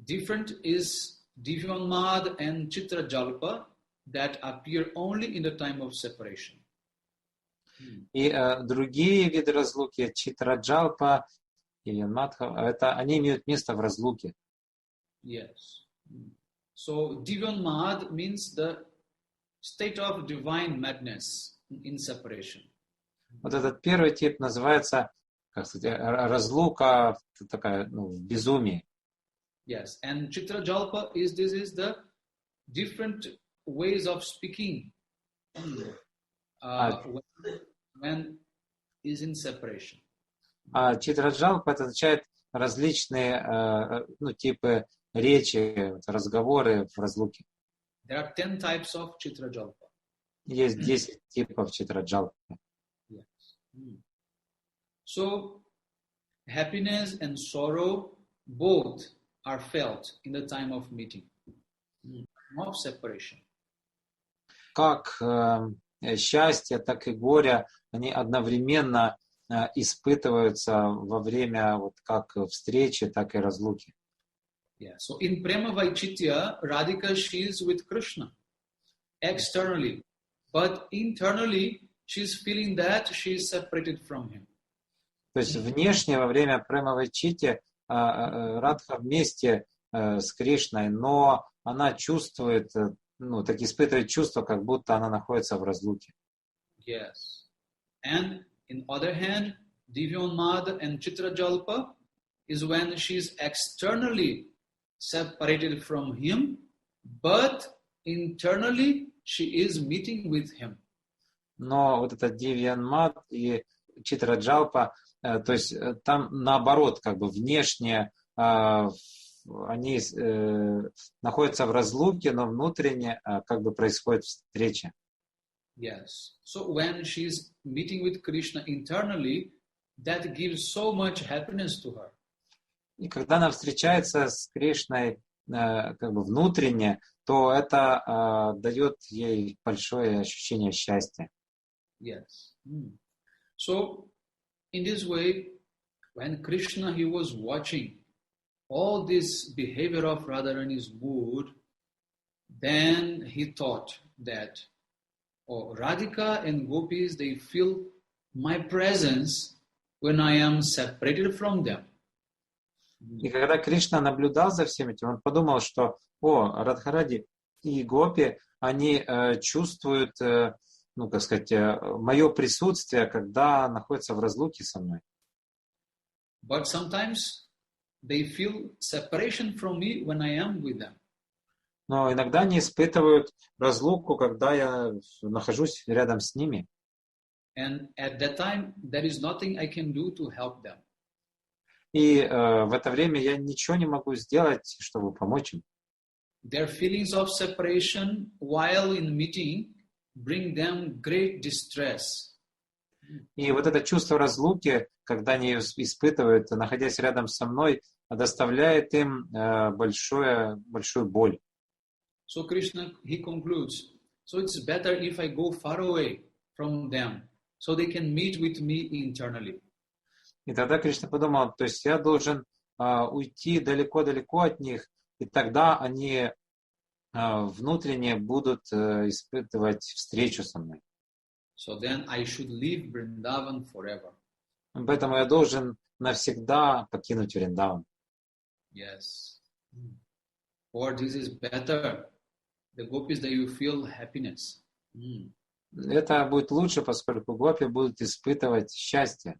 Speaker 1: different is Divyanmad and Chitra Jalpa that appear only in the time of separation.
Speaker 2: И другие виды разлуки, Читраджалпа или Мадха, это они имеют место в разлуке.
Speaker 1: Yes. So Divyanmad means the state of divine madness in separation.
Speaker 2: Вот этот первый тип называется, как сказать, разлука такая, в безумии.
Speaker 1: Yes, and Chitra Jalpa is the different ways of speaking when is in separation.
Speaker 2: А Читраджалпа это означает различные типы речи, разговоры в разлуке.
Speaker 1: There are 10 types of Chitra Jalpa.
Speaker 2: Есть 10 типов Читраджалпы.
Speaker 1: Yes. So happiness and sorrow both are felt in the time of meeting, of separation.
Speaker 2: Как счастье, так и горе, они одновременно испытываются во время вот как встречи, так и разлуки.
Speaker 1: Yeah. So in Prema Vaichitya, Radhika, she is with Krishna externally, but internally she is feeling that she is separated from him.
Speaker 2: То есть внешне во время премовой чити Радха вместе с Кришной, но она чувствует, ну, так испытывает чувство, как будто она находится в разлуке.
Speaker 1: Yes. And in other hand, Divyonmad and Chitrajalpa is when she is externally separated from him, but internally she is meeting with him.
Speaker 2: Но вот это Дивьянмат и Читраджалпа, то есть там наоборот, как бы внешне они находятся в разлуке, но внутренне как бы происходит встреча.
Speaker 1: Yes. So when she is meeting with Krishna internally, that gives so much happiness to her.
Speaker 2: И когда она встречается с Кришной как бы внутренне, то это дает ей большое ощущение счастья.
Speaker 1: Yes. So in this way, when Krishna he was watching all this behavior of Radharani's mood, then he thought that, oh, Radhika and Gopis, they feel my presence when I am separated from them.
Speaker 2: И когда Кришна наблюдал за всем этим, он подумал, что, Радхаради и Гопи, они чувствуют, ну, как сказать, мое присутствие, когда находятся в разлуке со мной.
Speaker 1: But sometimes they feel separation from me when I am with them.
Speaker 2: Но иногда они испытывают разлуку, когда я нахожусь рядом с ними.
Speaker 1: And at that time, there is nothing I can do to help them.
Speaker 2: И в это время я ничего не могу сделать, чтобы помочь им.
Speaker 1: Their feelings of separation while in meeting bring them great distress.
Speaker 2: И вот это чувство разлуки, когда они испытывают, находясь рядом со мной, доставляет им большую боль.
Speaker 1: So Krishna, he concludes, so it's better if I go far away from them, so they can meet with me internally.
Speaker 2: И тогда Кришна подумал, то есть я должен уйти далеко-далеко от них, и тогда они внутренне будут испытывать встречу со мной.
Speaker 1: So then I should leave Vrindavan forever.
Speaker 2: Поэтому я должен навсегда покинуть Вриндаван.
Speaker 1: Yes. Or this is better. The gopis, that you feel happiness.
Speaker 2: Это будет лучше, поскольку гопи будут испытывать счастье.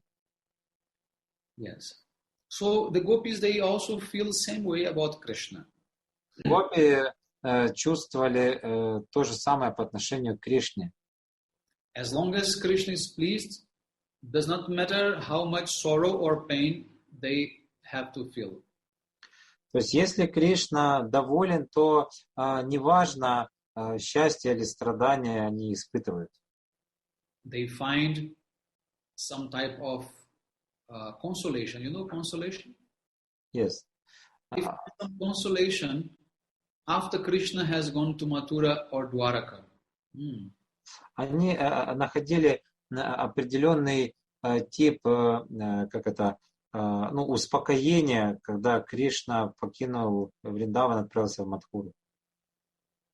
Speaker 1: Yes. So the gopis, they also feel same way about Krishna.
Speaker 2: Гопи чувствовали то же самое по отношению к Кришне.
Speaker 1: As long as Krishna is pleased, does not matter how much sorrow or pain they have to feel.
Speaker 2: То есть, если Кришна доволен, то неважно, счастье или страдания они испытывают.
Speaker 1: They find some type of consolation. You know consolation?
Speaker 2: Yes.
Speaker 1: If some consolation after Krishna has gone to Mathura or Dwaraka.
Speaker 2: Они находили определенный тип, успокоения, когда Кришна покинул Вриндаван и отправился в Мадхуру.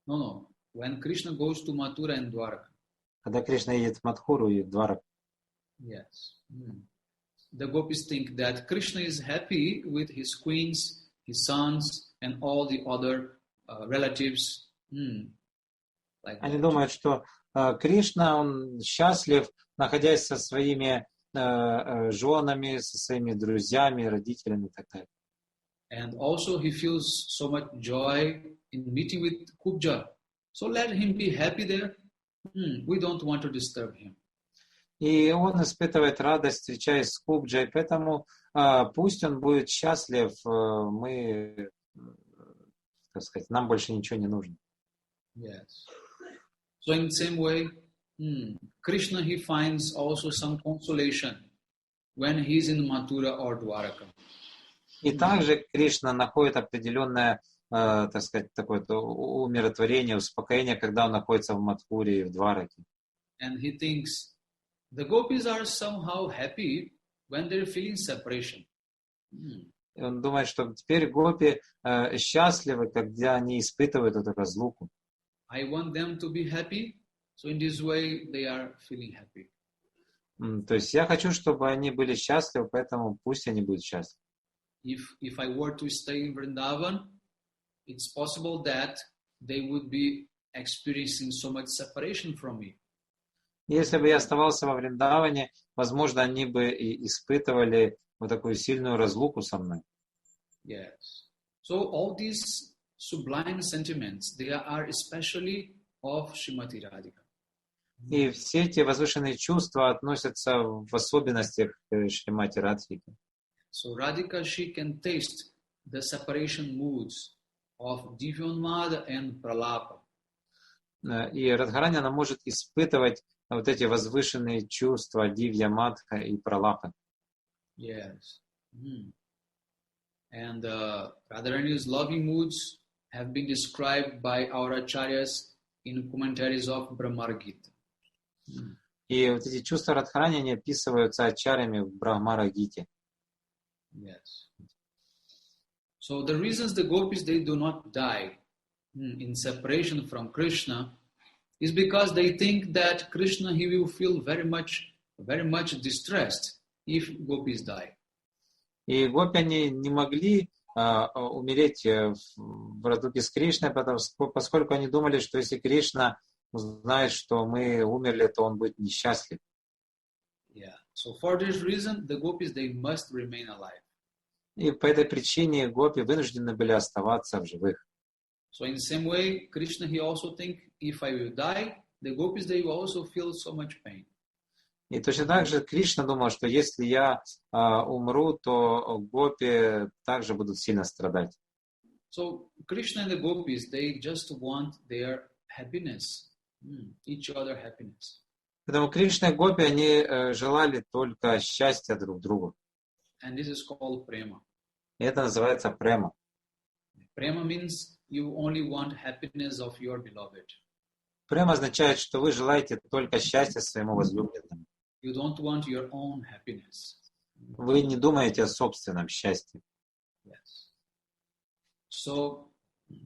Speaker 1: No. When Krishna goes to Mathura and Dwaraka.
Speaker 2: Когда Кришна едет в Мадхуру и в Двараку.
Speaker 1: Yes. The gopis think that Krishna is happy with his queens, his sons, and all the other relatives. Like
Speaker 2: Они думают, что Кришна, он счастлив, находясь со своими женами, со своими друзьями, родителями и так далее.
Speaker 1: And also he feels so much joy in meeting with Kubja. So let him be happy there. We don't want to disturb him.
Speaker 2: И он испытывает радость, встречаясь с Кубджей, поэтому пусть он будет счастлив, мы, так сказать, нам больше ничего не нужно.
Speaker 1: Yes. So in the same way, Krishna, he finds also some consolation when he is in Mathura or Dwaraka.
Speaker 2: И также Кришна находит определенное, так сказать, такое-то умиротворение, успокоение, когда он находится в Мадхуре и в Двараке.
Speaker 1: And he thinks, the gopis are somehow happy when they're feeling separation.
Speaker 2: И он думает, что теперь гопи счастливы, когда они испытывают эту разлуку.
Speaker 1: I want them to be happy, so in this way they are feeling happy.
Speaker 2: То есть я хочу, чтобы они были счастливы, поэтому пусть они будут счастливы.
Speaker 1: If I were to stay in Vrindavan, it's possible that they would be experiencing so much separation from me.
Speaker 2: Если бы я оставался во Вриндаване, возможно, они бы и испытывали вот такую сильную разлуку со мной.
Speaker 1: Yes. So all these sublime sentiments, they are especially of Srimati Radhika.
Speaker 2: И все эти возвышенные чувства относятся в особенностях к Шримати Радхике.
Speaker 1: So Radhika, she can taste the separation moods of Divyonmada and Pralapa.
Speaker 2: И Радхарани, она может испытывать вот эти возвышенные чувства Дивья Мадха и Пралапы.
Speaker 1: Yes. And Radharani's loving moods have been described by our acharyas in commentaries of Brahma-gita.
Speaker 2: И вот эти чувства Радхарани, они описываются ачарями в Брахмара-гите.
Speaker 1: Yes. So the reasons the gopis, they do not die in separation from Krishna is because they think that Krishna, he will feel very much distressed if gopis die.
Speaker 2: И гопи, они не могли умереть в разлуке с Кришной, поскольку они думали, что если Кришна узнает, что мы умерли, то он будет несчастлив.
Speaker 1: Yeah. So for this reason, the gopis, they must remain alive.
Speaker 2: И по этой причине гопи вынуждены были оставаться в живых.
Speaker 1: So in the same way, Krishna, he also think, if I will die, the gopis, they will also feel so much pain.
Speaker 2: И точно так же Кришна думал, что если я умру, то гопи также будут сильно страдать.
Speaker 1: So Krishna and the gopis, they just want their happiness, each other happiness.
Speaker 2: Поэтому Кришна и гопи, они желали только счастья друг другу.
Speaker 1: And this is called prema.
Speaker 2: И это называется према.
Speaker 1: Prema means you only want happiness of your beloved.
Speaker 2: Према означает, что вы желаете только счастья своему возлюбленному.
Speaker 1: You don't want your own happiness.
Speaker 2: Вы не думаете о собственном счастье.
Speaker 1: Yes. So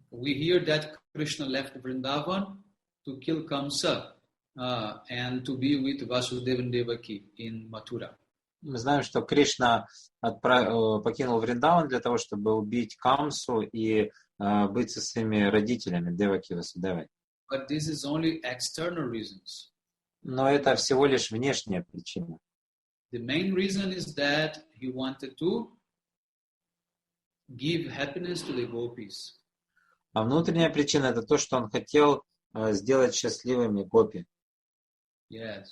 Speaker 1: we hear that Krishna left Vrindavan to kill Kamsa and to be with Vasudeva and Devaki in Mathura.
Speaker 2: Мы знаем, что Кришна покинул Вриндаван для того, чтобы убить Камсу и быть со своими родителями, Деваки и Васудевой.
Speaker 1: But this is only external reasons.
Speaker 2: Но это всего лишь внешняя причина.
Speaker 1: The main reason is that he wanted to give happiness to the gopis.
Speaker 2: А внутренняя причина — это то, что он хотел сделать счастливыми гопи.
Speaker 1: Yes.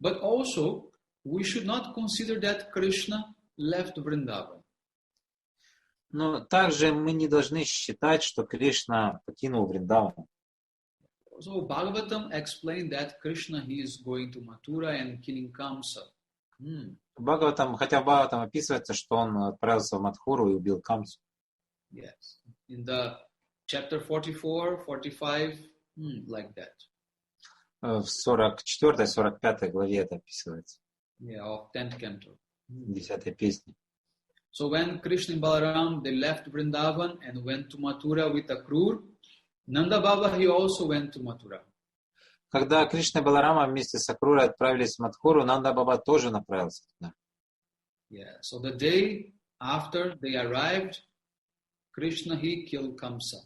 Speaker 1: But also, we should not consider that Krishna left Vrindavan.
Speaker 2: Но также мы не должны считать, что Кришна покинул Вриндаван.
Speaker 1: So Bhagavatam explained that Krishna, he is going to Mathura and killing Kamsa.
Speaker 2: Хотя в Бхагаватам описывается, что он отправился в Мадхуру и убил Камсу.
Speaker 1: Yes. In the chapter 44, 45, like that.
Speaker 2: В 44-45 главе это описывается.
Speaker 1: Yeah, of 10th canto.
Speaker 2: 10-й песне.
Speaker 1: So when Krishna and Balaram, they left Vrindavan and went to Mathura with Akrur, Nanda Baba, he also went to Mathura.
Speaker 2: Когда Кришна и Баларама вместе с Акрурой отправились в Мадхуру, Нанда Баба тоже направился туда.
Speaker 1: Yeah. So the day after they arrived, Krishna, he killed Kamsa.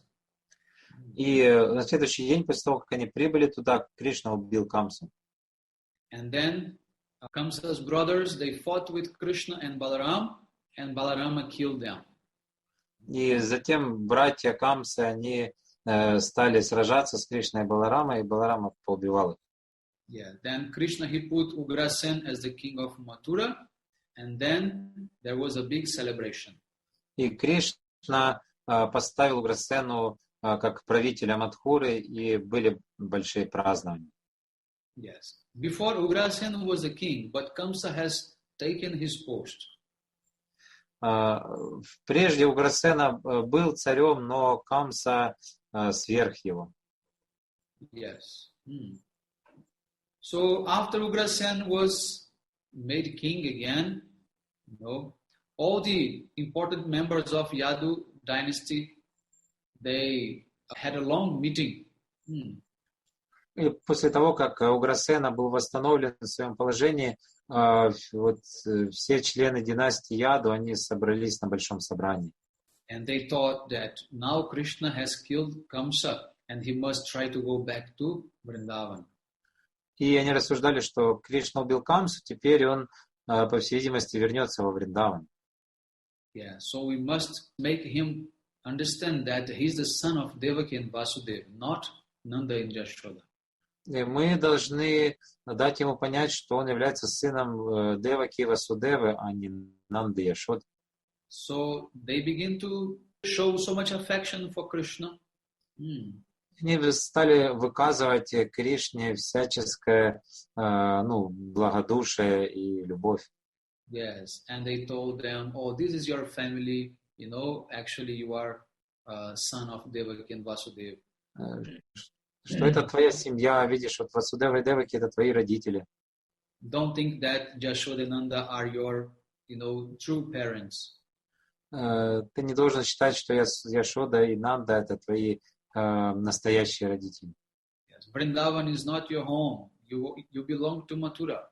Speaker 2: И на следующий день, после того, как они прибыли туда, Кришна убил Камсу.
Speaker 1: And then Kamsa's brothers, they fought with Krishna and Balarama killed them.
Speaker 2: И затем братья Камсы, они стали сражаться с Кришной и Баларама поубивал их.
Speaker 1: Yeah. Then Krishna, he put Ugrasen as the king of Mathura, and then there was a big celebration.
Speaker 2: И Кришна поставил Уграсену как правителя Мадхуры, и были большие празднования.
Speaker 1: Yes. Before Ugrasen was a king, but Kamsa has taken his post.
Speaker 2: Прежде Уграсена был царем, но Камса сверх его.
Speaker 1: Yes. So after Ugrasen was made king again, all the important members of Yadu dynasty, they had a long meeting.
Speaker 2: И после того, как Уграсена был восстановлен в своем положении, все члены династии Яду, они собрались на большом собрании.
Speaker 1: And they thought that now Krishna has killed Kamsa and he must try to go back to Vrindavan.
Speaker 2: И они рассуждали, что Кришна убил Камсу, теперь он, по всей видимости, вернется во Вриндаван.
Speaker 1: Yeah, so we must make him understand that he is the son of Devaki and Vasudeva, not Nanda and Yashoda.
Speaker 2: И мы должны дать ему понять, что он является сыном Деваки и Васудевы, а не Нанды и Яшоды.
Speaker 1: So they begin to show so much affection for Krishna.
Speaker 2: Они стали выказывать Кришне всяческое благодушие и любовь.
Speaker 1: Yes, and they told them, oh, this is your family, actually you are son of Devaki and Vasudeva.
Speaker 2: Что это твоя семья, видишь, вот Васудева и Деваки это твои родители.
Speaker 1: Don't think that Yashoda and Nanda are your, true parents.
Speaker 2: Ты не должен считать, что Яшода и Нанда это твои настоящие родители.
Speaker 1: Yes. Vrindavan is not your home. You belong to Mathura.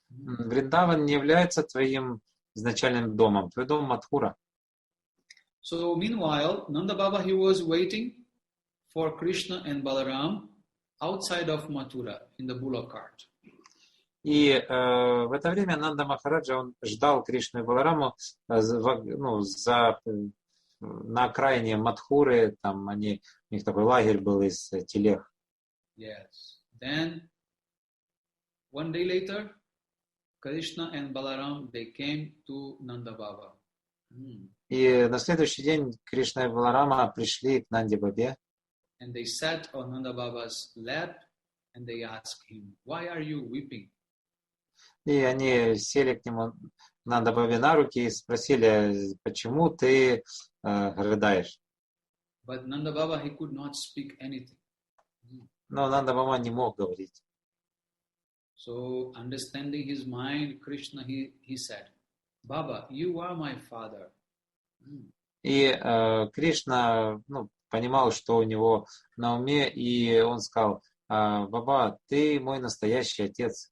Speaker 2: Вриндаван не является твоим изначальным домом. Твой дом Мадхура.
Speaker 1: So meanwhile, Nanda Baba, he was waiting for Krishna and Balaram outside of Mathura in the bullock cart.
Speaker 2: И в это время Нанда Махараджа, он ждал Кришну и Балараму на окраине Мадхуры, там у них такой лагерь был из телег.
Speaker 1: Yes. Then, one day later, Krishna and Balaram, they came to Nanda Baba.
Speaker 2: И на следующий день Кришна и Баларама пришли к Нанде Бабе.
Speaker 1: And they sat on Nanda Baba's lap and they asked him, why are you weeping?
Speaker 2: И они сели к нему, Нанда Бабе, на руки и спросили, почему ты рыдаешь?
Speaker 1: But Nanda Baba, he could not speak anything.
Speaker 2: Но Нанда Баба не мог говорить.
Speaker 1: So, understanding his mind, Krishna, he said, Baba, you are my father.
Speaker 2: И Кришна понимал, что у него на уме, и он сказал, Баба, ты мой настоящий отец.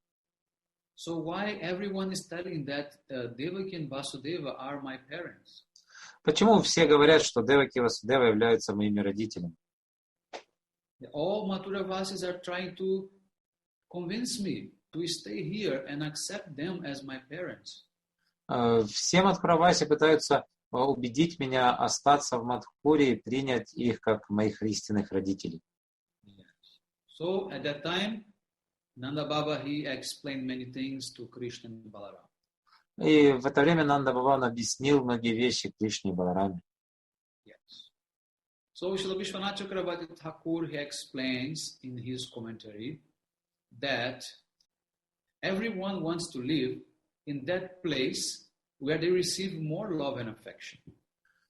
Speaker 1: So why everyone is telling that Devaki and Vasudeva are my parents?
Speaker 2: Почему все говорят, что Деваки и Васудева являются моими родителями?
Speaker 1: All Mathuravasis are trying to convince me to stay here and accept them as my parents.
Speaker 2: Все Мадхураваси пытаются убедить меня остаться в Мадхуре и принять их как моих истинных родителей.
Speaker 1: So at that time, Nanda Baba, he explained many things to Krishna and Balaram.
Speaker 2: И в это время Нанда Баба объяснил многие вещи Кришне и Балараме.
Speaker 1: Yes. So Srila Vishwanath Chakravarti Thakur, he explains in his commentary that everyone wants to live in that place where they receive more love and affection.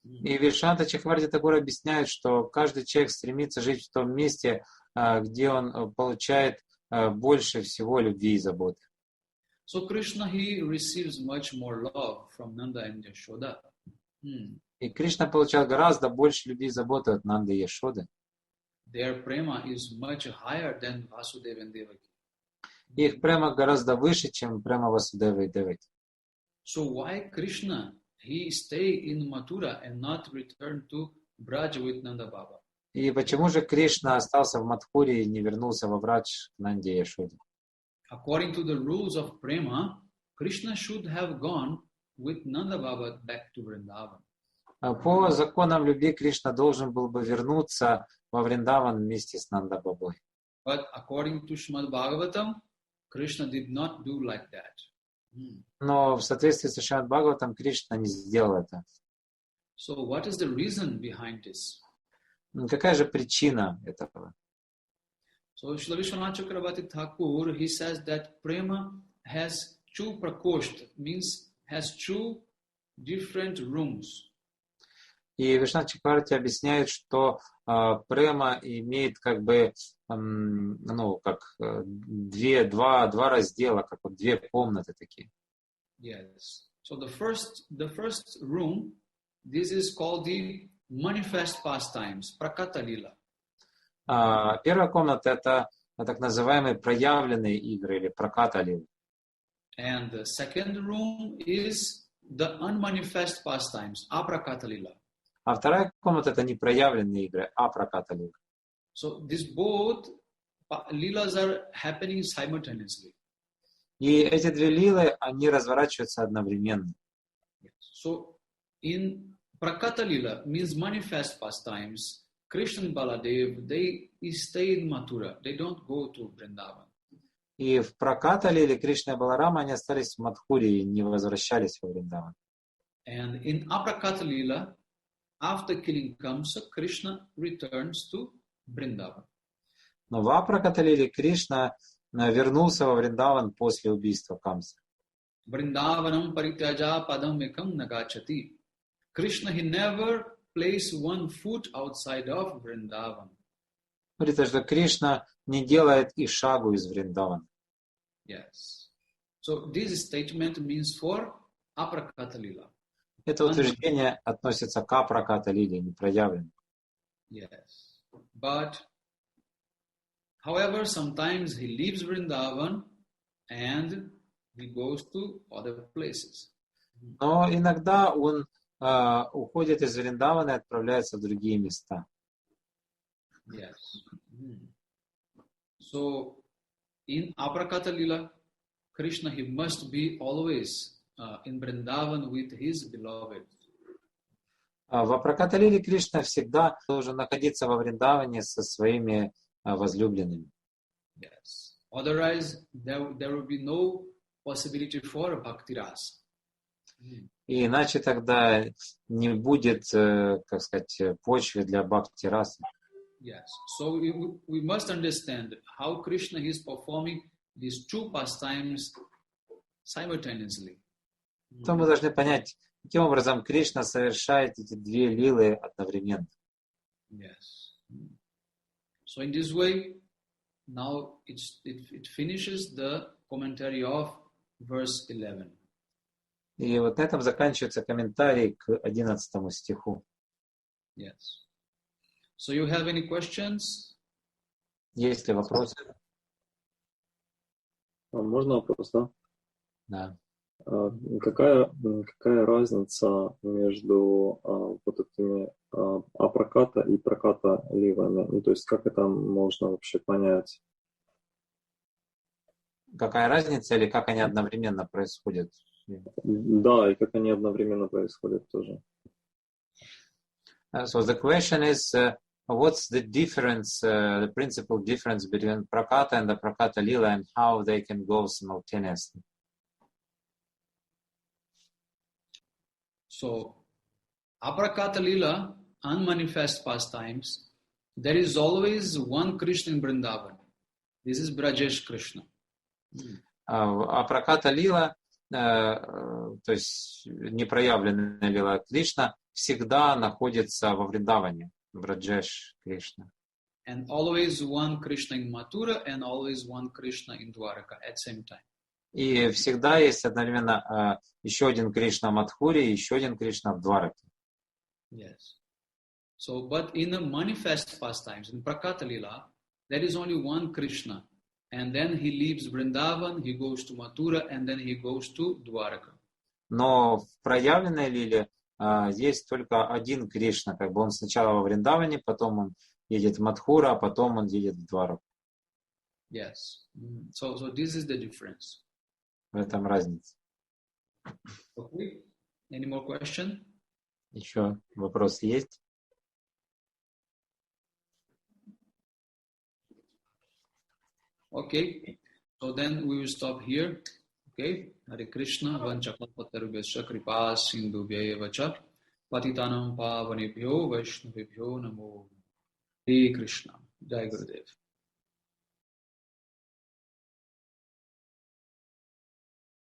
Speaker 2: И Вишванатха Чакраварти Тхакур объясняет, что каждый человек стремится жить в том месте, где он получает больше всего любви и заботы.
Speaker 1: So Krishna, he receives much more love from Nanda and Yashoda.
Speaker 2: И Кришна получал гораздо больше любви и заботы от Нанды и Яшоды.
Speaker 1: Their prema is much higher than Vasudeva and Devaki.
Speaker 2: Их према гораздо выше, чем према Васудевы и Деваки.
Speaker 1: So why Krishna, he stay in Mathura and not return to Braj with Nanda Baba?
Speaker 2: И почему же Кришна остался в Мадхуре и не вернулся во Брадж к Нанде и Яшоде?
Speaker 1: According to the rules of prema, Krishna should have gone with Nanda Baba back to Vrindavan.
Speaker 2: По законам любви Кришна должен был бы вернуться во Вриндаван вместе с Нанда Бабой.
Speaker 1: But according to Srimad Bhagavatam, Krishna did not do like that.
Speaker 2: Но в соответствии с Шримад Бхагаватам Кришна не сделал это.
Speaker 1: So what is the reason behind this?
Speaker 2: Какая же причина этого?
Speaker 1: So Srila Vishwanath Chakravarti Thakur, he says that prema has two prakosht, means has two different rooms.
Speaker 2: И Вишванат Чакраварти объясняет, что према имеет как бы, как два раздела, как вот две комнаты такие.
Speaker 1: Yes. So the first room, this is called the manifest pastimes, prakata lila.
Speaker 2: Первая комната — это так называемые проявленные игры или праката лила.
Speaker 1: And the second room is the unmanifest pastimes, aprakata lila.
Speaker 2: А вторая комната — это не проявленные игры, а праката лила.
Speaker 1: So these both leelas are happening simultaneously.
Speaker 2: И эти две лилы, они разворачиваются одновременно.
Speaker 1: So in prakata lila means manifest pastimes, Krishna and Baladev, they stay in Mathura. They don't go to Vrindavan.
Speaker 2: И в праката лиле Кришна и Баларама, они остались в Мадхуре и не возвращались во Вриндаван.
Speaker 1: And in aprakata lila, after killing Kamsa, Krishna returns to Vrindavan.
Speaker 2: Но в апраката лиле Кришна вернулся во Вриндаван после убийства Камсы.
Speaker 1: Vrindavanam parityaja padam ekam nagachati. Krishna, he never placed one foot outside of Vrindavan.
Speaker 2: Говорится, что Кришна не делает и шагу из Вриндавана.
Speaker 1: Yes. So this statement means for aprakata lila.
Speaker 2: Это утверждение относится к апраката лиле, непроявленной.
Speaker 1: Yes. But, however, sometimes he leaves Vrindavan and he goes to other places.
Speaker 2: Но иногда он уходит из Вриндавана и отправляется в другие места.
Speaker 1: Yes. So, in aprakata lila, Krishna, he must be always in Vrindavan with his beloved.
Speaker 2: В апраката лиле Кришна всегда должен находиться во Вриндаване со своими возлюбленными.
Speaker 1: Yes. Otherwise, there will be no possibility for bhakti rasa.
Speaker 2: И иначе тогда не будет, как сказать, почвы для бхакти расы.
Speaker 1: Yes. So we must understand how Krishna is performing these two pastimes simultaneously.
Speaker 2: То мы должны понять, каким образом Кришна совершает эти две лилы одновременно.
Speaker 1: Yes. So in this way, now it finishes the commentary of verse 11.
Speaker 2: И вот на этом заканчивается комментарий к 11 стиху.
Speaker 1: Yes. So you have any questions?
Speaker 2: Есть ли вопросы?
Speaker 3: Можно вопрос, да?
Speaker 2: Да.
Speaker 3: Какая разница между вот этими апраката и праката ливами? Ну, то есть как это можно вообще понять?
Speaker 2: Какая разница или как они одновременно происходят?
Speaker 3: Да, и как они одновременно происходят тоже.
Speaker 2: So the question is, what's the difference, the principal difference between prakata and the prakata lila and how they can go simultaneously?
Speaker 1: So, aprakata lila, unmanifest pastimes, there is always one Krishna in Vrindavan. This is Brajesh Krishna.
Speaker 2: Апраката лила, то есть непроявленная лила Кришна, всегда находится во Вриндаване, Браджеш Кришна.
Speaker 1: And always one Krishna in Mathura and always one Krishna in Dwaraka at same time.
Speaker 2: И всегда есть одновременно еще один Кришна в Мадхуре и еще один Кришна в Двараке.
Speaker 1: Yes. So, but in the manifest pastimes, in Prakata Lila, there is only one Krishna. And then he leaves Vrindavan, he goes to Mathura, and then he goes to Dwaraka.
Speaker 2: Но в проявленной лиле есть только один Кришна. Как бы он сначала во Вриндаване, потом он едет в Мадхура, а потом он едет в Двараку.
Speaker 1: Yes. So this is the difference.
Speaker 2: В этом разница.
Speaker 1: Okay. Any more question?
Speaker 2: Еще вопрос есть?
Speaker 1: Okay. So then we will stop here. Okay. Hare Krishna. Vanchakalpatarubhyascha kripa sindhubhya vacha patitanam pavanebhyo vaishnavebhyo namo. Hare Krishna. Jai Gurudev.